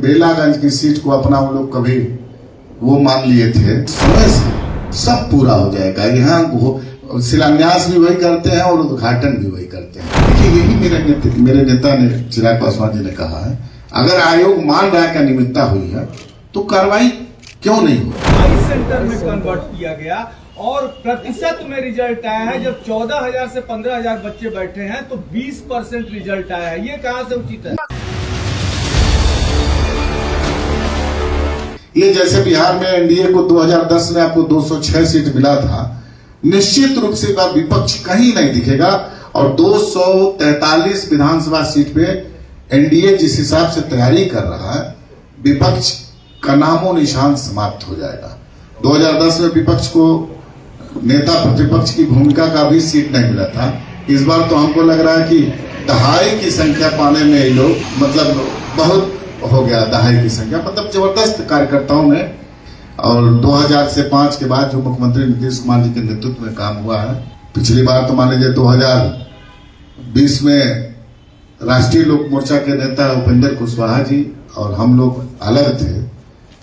बेलागंज की सीट को अपना वो लोग कभी वो मान लिए थे, समय से सब पूरा हो जाएगा। यहाँ शिलान्यास भी वही करते हैं और उद्घाटन भी वही करते हैं। देखिए यही मेरे नेता ने चिराग पासवान जी ने कहा है, अगर आयोग मान रहा है कि अनियमितता हुई है तो कार्रवाई क्यों नहीं हो। सेंटर में कन्वर्ट किया गया और प्रतिशत में रिजल्ट आया है। जब 14,000 से 15,000 बच्चे बैठे हैं तो 20% रिजल्ट आया है। ये कहां से उचित है? ये जैसे बिहार में एनडीए को 2010 में आपको 206 सीट मिला था, निश्चित रूप से विपक्ष कहीं नहीं दिखेगा और 243 विधानसभा सीट पे एनडीए जिस हिसाब से तैयारी कर रहा है, विपक्ष का नामो निशान समाप्त हो जाएगा। 2010 में विपक्ष को नेता प्रतिपक्ष की भूमिका का भी सीट नहीं मिला था। इस बार तो हमको लग रहा है कि दहाई की संख्या पाने में ये लोग मतलब बहुत हो गया, दहाई की संख्या मतलब जबरदस्त कार्यकर्ताओं में। और 2000 से 5 के बाद जो मुख्यमंत्री नीतीश कुमार जी के नेतृत्व में काम हुआ है, पिछली बार तो मान लीजिए 2020 में राष्ट्रीय लोक मोर्चा के नेता उपेंद्र कुशवाहा जी और हम लोग अलग थे,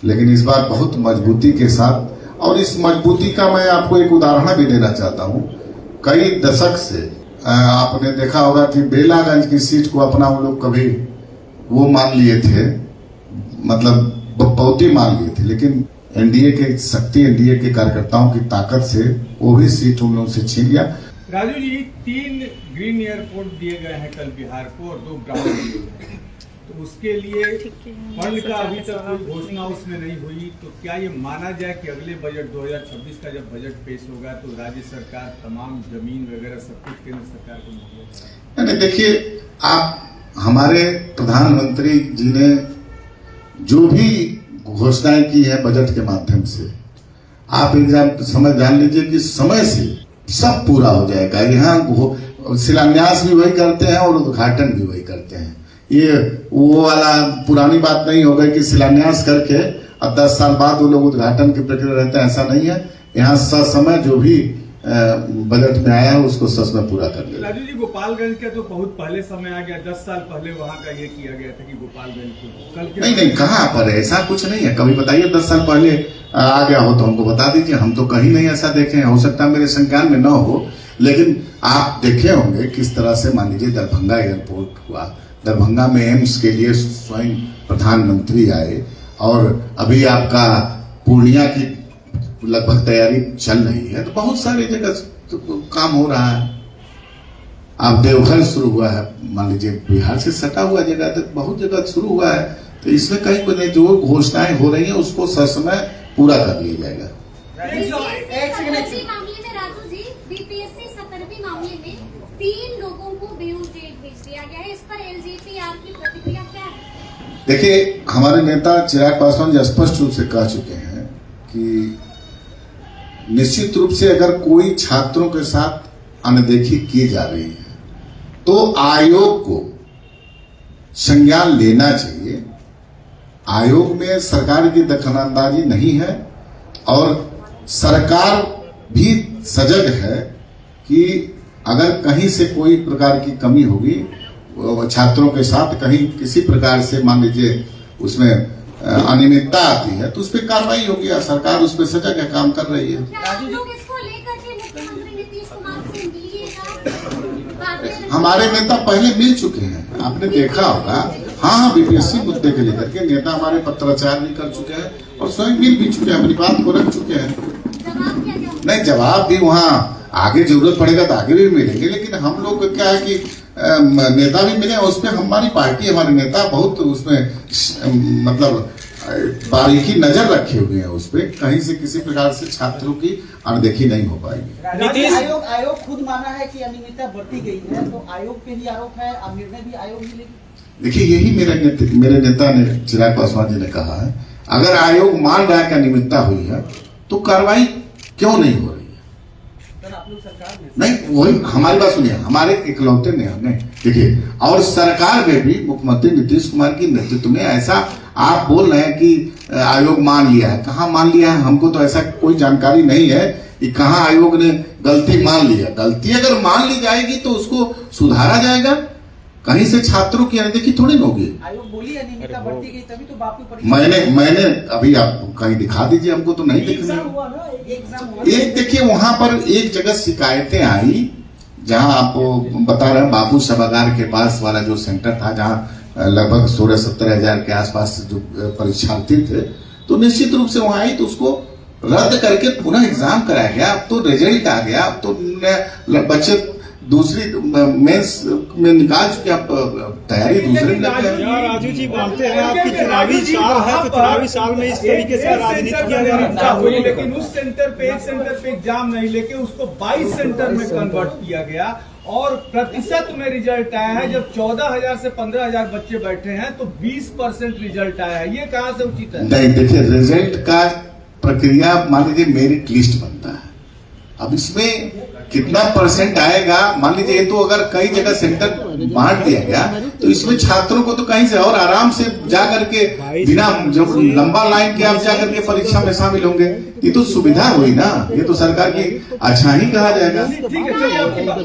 लेकिन इस बार बहुत मजबूती के साथ। और इस मजबूती का मैं आपको एक उदाहरण भी देना चाहता हूं। कई दशक से आपने देखा होगा कि बेलागंज की सीट को अपना वो लोग कभी वो मान लिए थे, मतलब बपौती मान लिए थे, लेकिन एनडीए के शक्ति, एनडीए के कार्यकर्ताओं की ताकत से वो भी सीट उन लोगों से छीन लिया। राजू जी, 3 ग्रीन एयरपोर्ट दिए गए हैं कल बिहार को और 2 ग्राउंड दिए गए हैं, तो उसके लिए फंड का अभी तक कोई घोषणा उसमें नहीं हुई। तो क्या ये माना जाए कि अगले बजट 2026 का जब बजट पेश होगा तो राज्य सरकार तमाम जमीन वगैरह सब कुछ केंद्र सरकार को मिलेगा? नहीं, देखिए आप हमारे प्रधानमंत्री जी ने जो भी घोषणाएं की है बजट के माध्यम से, आप एक समझ जान लीजिए कि समय से सब पूरा हो जाएगा। यहाँ शिलान्यास भी वही करते हैं और उद्घाटन भी वही करते हैं। ये वो वाला पुरानी बात नहीं होगा कि शिलान्यास करके अब 10 साल बाद वो लोग उद्घाटन की प्रक्रिया रहते हैं, ऐसा नहीं है। यहाँ समय जो भी बजट में आया है उसको सच में पूरा कर लिया। राजू जी, गोपालगंज का तो बहुत पहले समय आ गया, 10 साल पहले वहाँ का ये किया गया था कि गोपालगंज को कल नहीं कहाँ पर है, ऐसा कुछ नहीं है। कभी बताइए 10 साल पहले आ गया हो तो हमको बता दीजिए, हम तो कहीं नहीं ऐसा देखे हैं। हो सकता है मेरे संज्ञान में न हो, लेकिन आप देखे होंगे किस तरह से मान लीजिए दरभंगा एयरपोर्ट हुआ, दरभंगा में एम्स के लिए स्वयं प्रधानमंत्री आए, और अभी आपका पूर्णिया की लगभग तैयारी चल रही है। तो बहुत सारी जगह काम हो रहा है। आप देवघर शुरू हुआ है, मान लीजिए बिहार से सटा हुआ जगह, तो बहुत जगह शुरू हुआ है। तो इसमें कहीं कोई नहीं, जो घोषणाएं हो रही है उसको ससमय पूरा कर लिया जाएगा। मामले में राजू जी, बीपीएससी 17वीं मामले में 3 लोगों को बेऊर जेल भेज दिया गया है। इस पर एलजेपी आपकी प्रतिक्रिया क्या है? देखिए, हमारे नेता चिराग पासवान जी स्पष्ट रूप से कह चुके हैं कि निश्चित रूप से अगर कोई छात्रों के साथ अनदेखी की जा रही है तो आयोग को संज्ञान लेना चाहिए। आयोग में सरकार की दखलंदाजी नहीं है और सरकार भी सजग है कि अगर कहीं से कोई प्रकार की कमी होगी छात्रों के साथ, कहीं किसी प्रकार से मान लीजिए उसमें अनियमितता आती है तो उस पर कार्रवाई होगी। सरकार उस पर सजग है, काम कर रही है। इसको लेकर के मुख्यमंत्री नीतीश कुमार से मिलिएगा? हमारे नेता पहले मिल चुके हैं, आपने देखा होगा। हाँ, बीपीएससी मुद्दे के लेकर के नेता हमारे पत्राचार भी कर चुके हैं और स्वयं मिल भी चुके हैं, अपनी बात को रख चुके हैं। नहीं, जवाब भी वहाँ आगे जरूरत पड़ेगा तो आगे भी मिलेंगे, लेकिन हम लोग क्या है कि नेता भी मिले, उसमें हमारी पार्टी, हमारे नेता बहुत उसमें मतलब बारीकी नजर रखे हुए हैं उस पर, कहीं से किसी प्रकार से छात्रों की अनदेखी नहीं हो पाएगी। आयोग खुद माना है कि अनियमितता बढ़ती गई है, तो आयोग पे ही आरोप है, निर्णय भी आयोग ही लेगी। देखिए यही मेरे नेता ने चिराग पासवान जी ने कहा है, अगर आयोग मान रहा है कि अनियमितता हुई है तो कार्रवाई क्यों नहीं हो रही है? नहीं, वही हमारी बात सुनिए, हमारे इकलौते निर्णय देखिए, और सरकार में भी मुख्यमंत्री नीतीश कुमार की नेतृत्व में ऐसा आप बोल रहे हैं कि आयोग मान लिया है, कहाँ मान लिया है? हमको तो ऐसा कोई जानकारी नहीं है कि कहाँ आयोग ने गलती मान ली है। गलती अगर मान ली जाएगी तो उसको सुधारा जाएगा। कहीं से छात्रों की अनदेखी थोड़ी ना होगी। आयोग बोली अनियमितता बढ़ती गई तभी तो बापू परीक्षा मैंने अभी आप कहीं दिखा दीजिए हमको, तो नहीं दिख एग्जाम रहा। हुआ ना, एग्जाम हुआ। एक देखिए वहां पर एक जगह शिकायतें आई, जहां आपको बता रहे हैं बाबू सभागार के पास वाला जो सेंटर था, जहां लगभग 16-17 हजार के आसपास जो परीक्षार्थी थे, तो निश्चित रूप से वहां आई तो उसको रद्द करके पुनः एग्जाम कराया गया। अब तो रिजल्ट आ गया, अब तो बच्चे दूसरी मेंस में निकाल चुके, अब तैयारी दूसरे में लग गए। राजू जी मानते हैं आपकी चुनावी साल है, तो चुनावी साल में इस तरीके से राजनीति किया जा रहा है। हुई, लेकिन उस सेंटर पे एक सेंटर पे एग्जाम नहीं लेके उसको 22 सेंटर में कन्वर्ट किया गया और प्रतिशत में रिजल्ट आया है। जब 14,000 से 15,000 बच्चे बैठे हैं तो 20% रिजल्ट आया है। ये कहाँ से उचित है? नहीं, देखिए रिजल्ट का प्रक्रिया मान लीजिए मेरिट लिस्ट बनता है, अब इसमें कितना परसेंट आएगा, मान लीजिए ये तो अगर कई जगह सेंटर बांट दिया गया तो इसमें छात्रों को तो कहीं से और आराम से जा करके बिना जो लंबा लाइन के आप जा करके परीक्षा में शामिल होंगे, ये तो सुविधा हुई ना, ये तो सरकार की अच्छा ही कहा जाएगा। ठीक है, चलिए आपकी बात।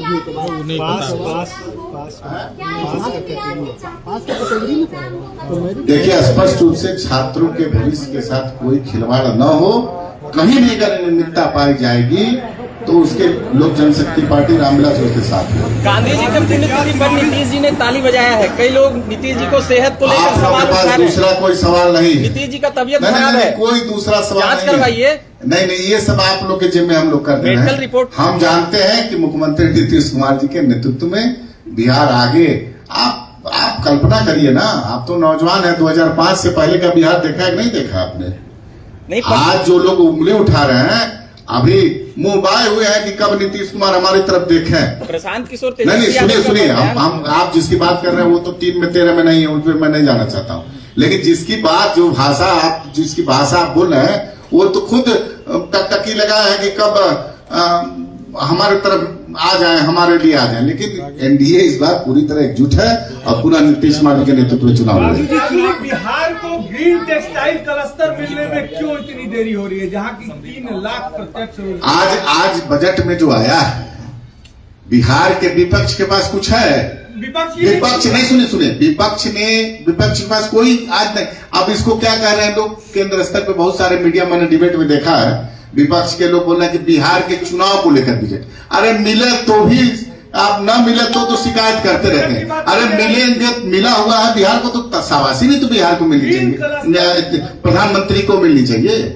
देखिए स्पष्ट रूप से छात्रों के भविष्य के साथ कोई खिलवाड़ न हो, कहीं भी अगर अनियमितता पाई जाएगी तो उसके लोक जनशक्ति पार्टी रामविलास उसके साथ है। गांधी जी के पुण्यतिथि पर नीतीश जी ने ताली बजाया है। कई लोग नीतीश जी को सेहत को लेकर सवाल उठा रहे हैं। दूसरा कोई सवाल नहीं, नीतीश जी का तबीयत नहीं, खराब है, कोई दूसरा सवाल जांच नहीं। करवाइए। नहीं, ये सब आप लोग के जिम्मे हम लोग करते हैं। मेडिकल रिपोर्ट हम जानते हैं कि मुख्यमंत्री नीतीश कुमार जी के नेतृत्व में बिहार आगे। आप कल्पना करिए ना, आप तो नौजवान है, 2005 से पहले का बिहार देखा है कि नहीं देखा आपने? नहीं, आज जो लोग उंगली उठा रहे हैं अभी मुंह बाए हुए हैं कि कब नीतीश कुमार हमारी तरफ देखें। प्रशांत किशोर नहीं, सुनिए हम आप जिसकी बात कर रहे हैं वो तो 3 में 13 में नहीं है, उन पर मैं नहीं जाना चाहता हूँ, लेकिन जिसकी बात जो भाषा आप बोल रहे हैं वो तो खुद टकटकी लगा है कि कब हमारे तरफ आ जाए, हमारे लिए आ जाए। लेकिन एनडीए इस बार पूरी तरह एकजुट है और पूरा नीतीश कुमार के नेतृत्व में चुनाव लड़ेगा। बिहार को ग्रीन टेक्सटाइल क्लस्टर मिलने में क्यों इतनी देरी हो रही है, जहाँ की 3 लाख प्रत्यक्ष रोजगार? आज बजट में जो आया है, बिहार के विपक्ष के पास कुछ है? विपक्ष नहीं, सुनिए विपक्ष के पास कोई आज नहीं। अब इसको क्या कह रहे हैं लोग केंद्र स्तर पे, बहुत सारे मीडिया मैंने डिबेट में देखा है, विपक्ष के लोग बोल रहे हैं कि बिहार के चुनाव को लेकर बजट। अरे मिले तो भी, आप न मिले तो शिकायत करते रहते हैं। अरे मिला हुआ है बिहार को, तो शाबाशी नहीं तो बिहार को मिलनी चाहिए, प्रधानमंत्री को मिलनी चाहिए।